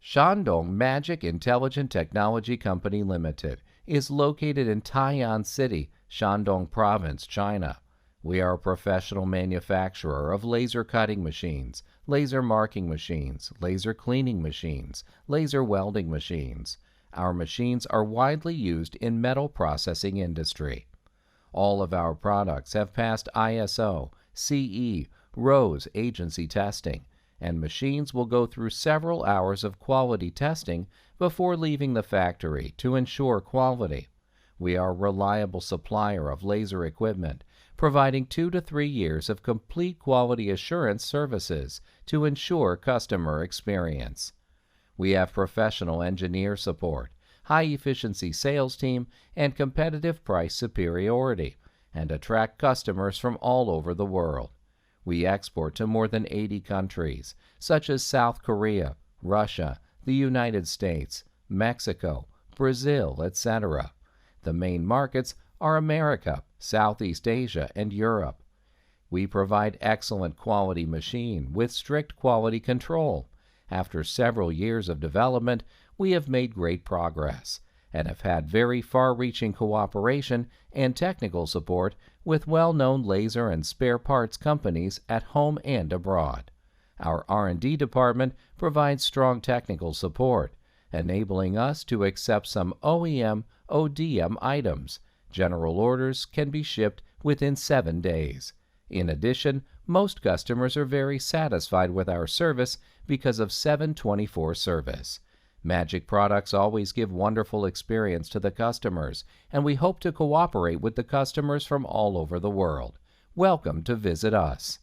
Shandong Magic Intelligent Technology Company Limited is located in Tai'an City, Shandong Province, China. We are a professional manufacturer of laser cutting machines, laser marking machines, laser cleaning machines, laser welding machines. Our machines are widely used in metal processing industry. All of our products have passed ISO, CE, RoHS agency testing, and machines will go through several hours of quality testing before leaving the factory to ensure quality. We are a reliable supplier of laser equipment, providing 2 to 3 years of complete quality assurance services to ensure customer experience. We have professional engineer support, high-efficiency sales team, and competitive price superiority, and attract customers from all over the world. We export to more than 80 countries, such as South Korea, Russia, the United States, Mexico, Brazil, etc. The main markets are America, Southeast Asia, and Europe. We provide excellent quality machine with strict quality control. After several years of development, we have made great progress and have had very far-reaching cooperation and technical support with well-known laser and spare parts companies at home and abroad. Our R&D department provides strong technical support, enabling us to accept some OEM, ODM items. General orders can be shipped within 7 days. In addition, most customers are very satisfied with our service because of 7/24 service. Magic products always give wonderful experience to the customers, and we hope to cooperate with the customers from all over the world. Welcome to visit us.